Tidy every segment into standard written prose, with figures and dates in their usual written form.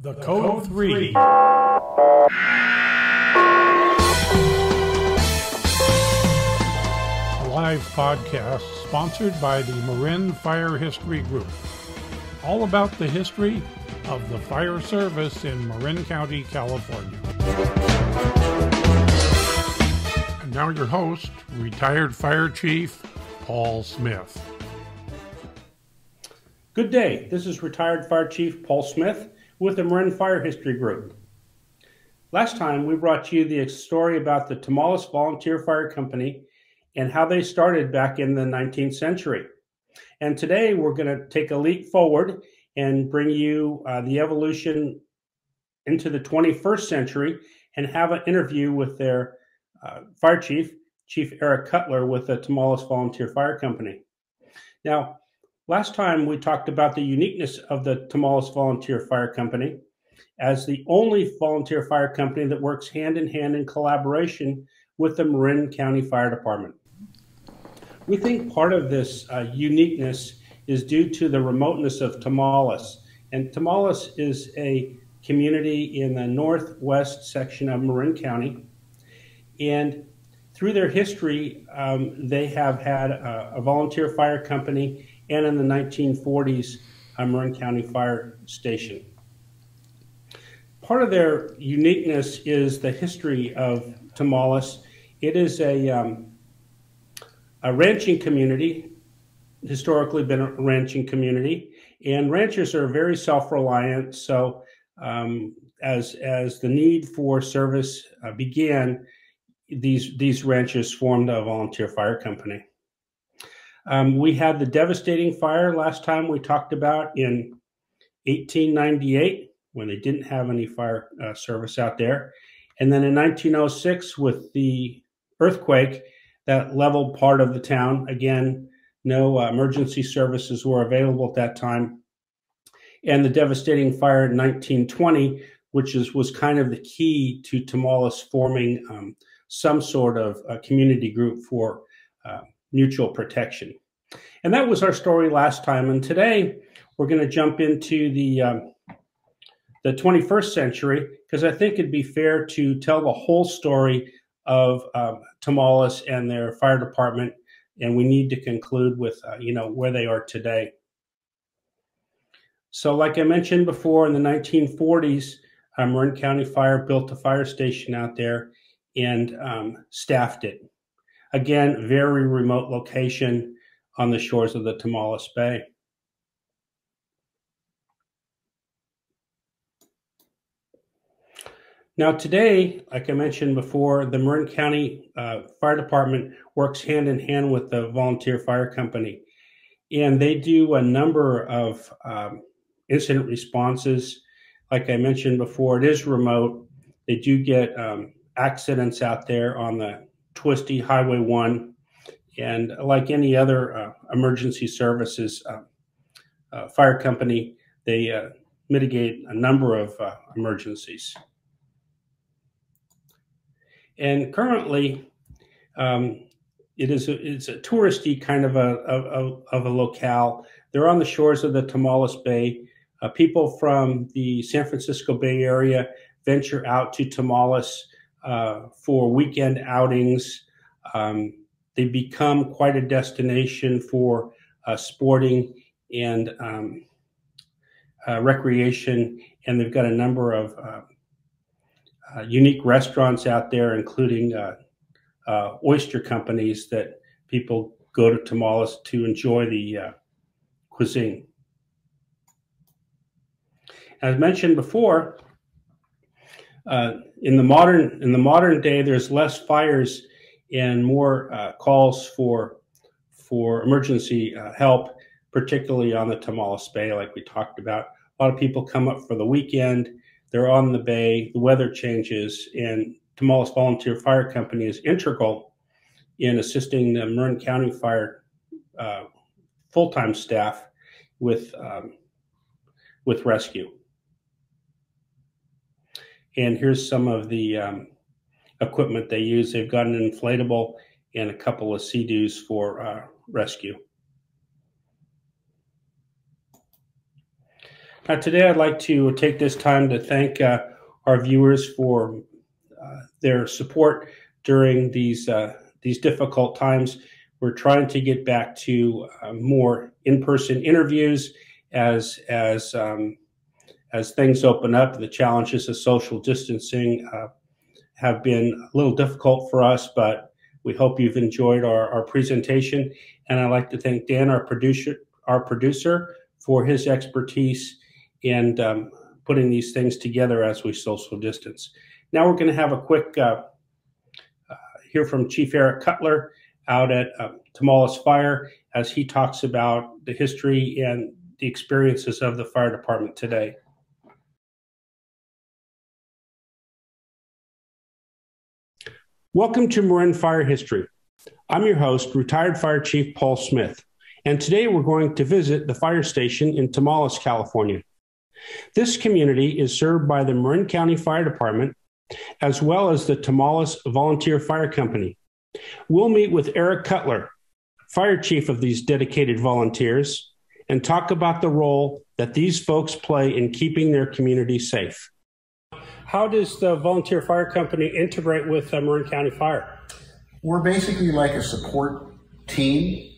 The Code 3. A live podcast sponsored by the Marin Fire History Group. All about the history of the fire service in Marin County, California. And now your host, retired Fire Chief Paul Smith. Good day. This is retired Fire Chief Paul Smith with the Marin Fire History Group. Last time we brought you the story about the Tomales Volunteer Fire Company and how they started back in the 19th century. And today we're going to take a leap forward and bring you the evolution into the 21st century and have an interview with their fire chief, Chief Eric Cutler with the Tomales Volunteer Fire Company. Now, last time we talked about the uniqueness of the Tomales Volunteer Fire Company as the only volunteer fire company that works hand in hand in collaboration with the Marin County Fire Department. We think part of this uniqueness is due to the remoteness of Tomales. And Tomales is a community in the northwest section of Marin County. And through their history, they have had a volunteer fire company, and in the 1940s, a Marin County Fire Station. Part of their uniqueness is the history of Tomales. It is a ranching community, historically been a ranching community, and ranchers are very self-reliant. So as the need for service began, these ranchers formed a volunteer fire company. We had the devastating fire last time we talked about in 1898 when they didn't have any fire service out there. And then in 1906 with the earthquake that leveled part of the town. Again, no emergency services were available at that time. And the devastating fire in 1920, which was kind of the key to Tomales forming some sort of a community group for mutual protection. And that was our story last time. And today we're going to jump into the 21st century, because I think it'd be fair to tell the whole story of Tomales and their fire department. And we need to conclude with, where they are today. So like I mentioned before, in the 1940s, Marin County Fire built a fire station out there and staffed it. Again, very remote location on the shores of the Tomales Bay. Now today, like I mentioned before, the Marin County Fire Department works hand in hand with the Volunteer Fire Company. And they do a number of incident responses. Like I mentioned before, it is remote. They do get accidents out there on the twisty Highway 1. And like any other emergency services fire company, they mitigate a number of emergencies. And currently, it's a touristy kind of a locale. They're on the shores of the Tomales Bay. People from the San Francisco Bay Area venture out to Tomales for weekend outings. They become quite a destination for sporting and recreation, and they've got a number of unique restaurants out there, including oyster companies that people go to Tomales to enjoy the cuisine. As mentioned before, in the modern day, there's less fires and more calls for emergency help, particularly on the Tomales Bay, like we talked about. A lot of people come up for the weekend. They're on the bay, the weather changes, and Tomales Volunteer Fire Company is integral in assisting the Marin County Fire full-time staff with rescue. And here's some of the equipment they use. They've got an inflatable and a couple of Sea-Doos for rescue. Today, I'd like to take this time to thank our viewers for their support during these difficult times. We're trying to get back to more in-person interviews as things open up. The challenges of social distancing have been a little difficult for us, but we hope you've enjoyed our presentation. And I'd like to thank Dan, our producer, for his expertise in putting these things together as we social distance. Now we're going to have a quick hear from Chief Eric Cutler out at Tomales Fire as he talks about the history and the experiences of the fire department today. Welcome to Marin Fire History. I'm your host, retired Fire Chief Paul Smith, and today we're going to visit the fire station in Tomales, California. This community is served by the Marin County Fire Department, as well as the Tomales Volunteer Fire Company. We'll meet with Eric Cutler, Fire Chief of these dedicated volunteers, and talk about the role that these folks play in keeping their community safe. How does the Volunteer Fire Company integrate with Marin County Fire? We're basically like a support team.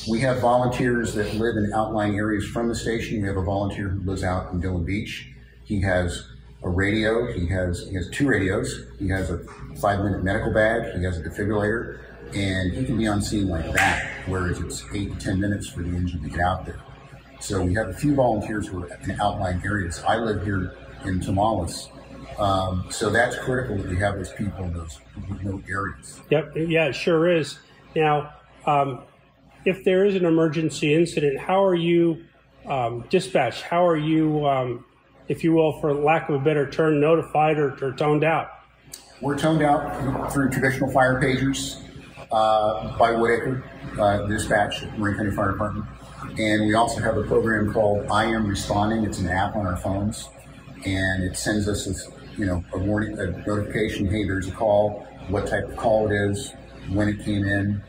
We have volunteers that live in outlying areas from the station. We have a volunteer who lives out in Dillon Beach. He has a radio. He has 2 radios. He has a 5-minute medical bag. He has a defibrillator, and he can be on scene like that, whereas it's 8 to 10 minutes for the engine to get out there. So we have a few volunteers who are in outlying areas. I live here in Tomales, so that's critical that we have those people in those remote areas. Yep, yeah, it sure is. Now, if there is an emergency incident, how are you dispatched? How are you, if you will, for lack of a better term, notified or toned out? We're toned out through traditional fire pagers by Woodacre Dispatch at Marin County Fire Department. And we also have a program called I Am Responding. It's an app on our phones, and it sends us a warning, a notification, hey, there's a call, what type of call it is, when it came in,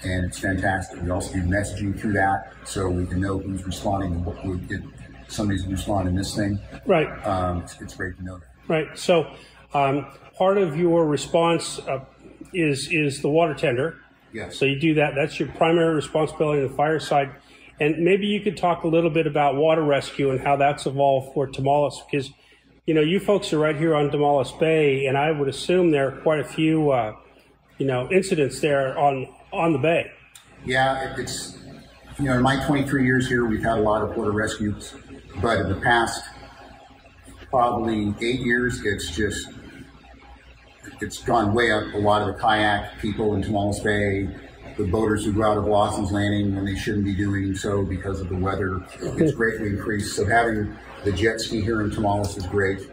and it's fantastic. We also do messaging through that, so we can know who's responding and what we get. Somebody's responding this thing. Right. It's great to know that. Right. So part of your response is the water tender. Yes. So you do that. That's your primary responsibility on the fire side. And maybe you could talk a little bit about water rescue and how that's evolved for Tomales, because you folks are right here on Tomales Bay, and I would assume there are quite a few incidents there on the bay. Yeah, it's in my 23 years here, we've had a lot of water rescues, but in the past probably 8 years, it's gone way up. A lot of the kayak people in Tomales Bay, the boaters who go out of Watson's Landing when they shouldn't be doing so because of the weather, it's greatly increased. So having the jet ski here in Tomales is great.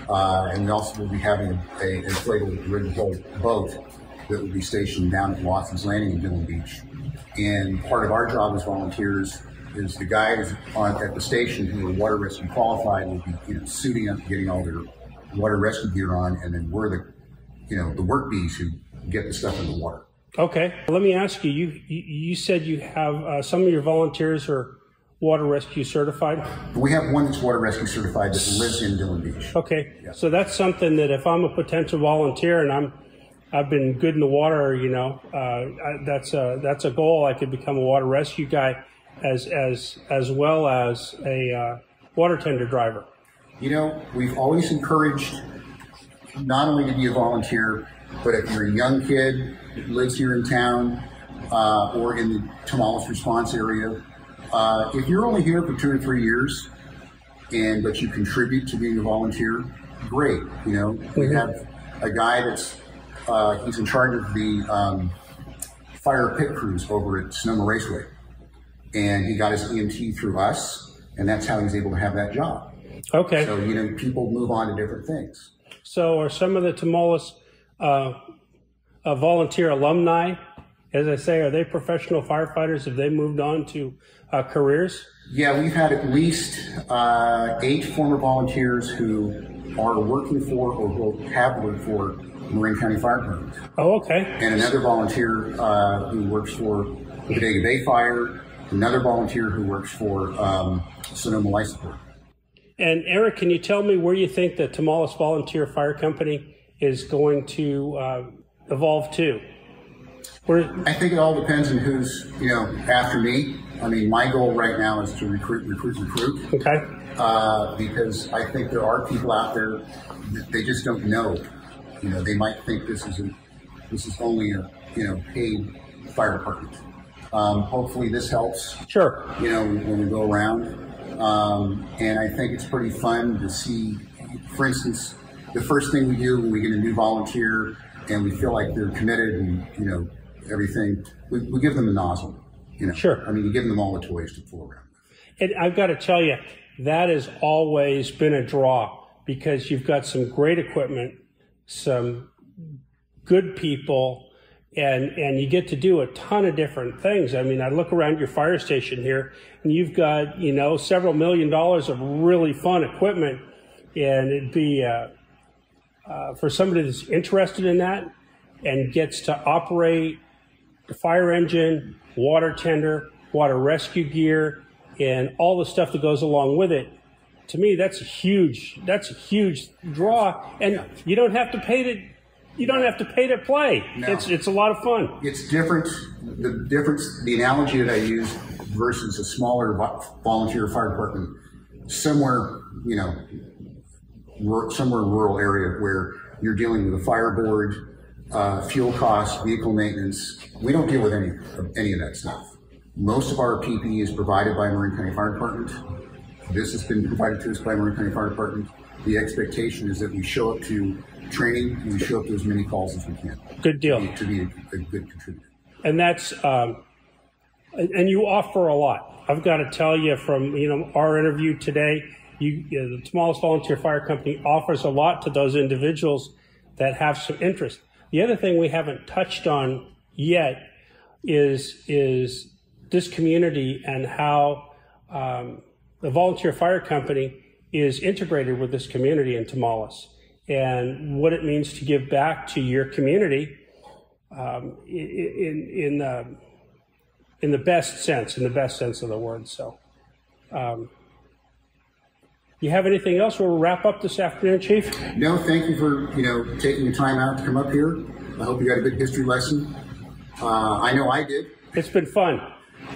And we also will be having an inflatable rig boat that will be stationed down at Watson's Landing in Dillon Beach. And part of our job as volunteers is the guys at the station who are water rescue qualified will be suiting up, getting all their water rescue gear on, and then we're the work bees who get the stuff in the water. Okay. Let me ask you, you said you have some of your volunteers are water rescue certified? We have one that's water rescue certified that lives in Dillon Beach. Okay. Yeah. So that's something that if I'm a potential volunteer and I've been good in the water, that's a goal. I could become a water rescue guy as well as a water tender driver. We've always encouraged not only to be a volunteer, but if you're a young kid that lives here in town or in the Tomales response area, if you're only here for 2 or 3 years, but you contribute to being a volunteer, great. We have a guy that's he's in charge of the fire pit crews over at Sonoma Raceway, and he got his EMT through us, and that's how he's able to have that job. Okay. So people move on to different things. So are some of the Tomales volunteer alumni, as I say, are they professional firefighters? Have they moved on to careers? Yeah, we've had at least 8 former volunteers who are working for or will have worked for Marin County Fire Department. Oh, okay. And another volunteer who works for Bodega Bay Fire another volunteer who works for Sonoma Life Support. And Eric, can you tell me where you think the Tomales Volunteer Fire Company is going to evolve to? I think it all depends on who's, after me. I mean, my goal right now is to recruit. Okay. Because I think there are people out there that they just don't know. They might think this is only a paid fire department. Hopefully this helps. Sure. When we go around, and I think it's pretty fun to see. For instance, the first thing we do when we get a new volunteer and we feel like they're committed and everything, we give them a nozzle. Sure. I mean, you give them all the toys to fool around with. And I've got to tell you, that has always been a draw because you've got some great equipment, some good people, and you get to do a ton of different things. I mean, I look around your fire station here, and you've got, several $1 million of really fun equipment, and it'd be for somebody that's interested in that and gets to operate the fire engine, water tender, water rescue gear, and all the stuff that goes along with it. To me, that's a huge draw, and you don't have to pay to play. No. It's a lot of fun. It's different. The analogy that I use versus a smaller volunteer fire department, somewhere rural area where you're dealing with a fire board, fuel costs, vehicle maintenance. We don't deal with any of that stuff. Most of our PPE is provided by Marin County Fire Department. This has been provided to us by Marin County Fire Department. The expectation is that we show up to training and we show up to as many calls as we can. Good deal. To be a good contributor. And that's and you offer a lot. I've got to tell you from our interview today, the Tomales Volunteer Fire Company offers a lot to those individuals that have some interest. The other thing we haven't touched on yet is this community and how the Volunteer Fire Company is integrated with this community in Tomales and what it means to give back to your community in the best sense of the word. So, you have anything else? We'll wrap up this afternoon, Chief. No, thank you for taking the time out to come up here. I hope you got a good history lesson. I know I did. It's been fun.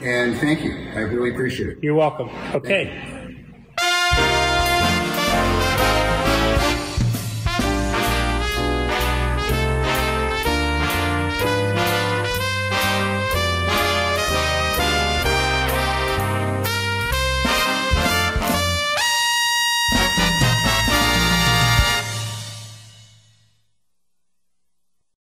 And thank you. I really appreciate it. You're welcome. Okay.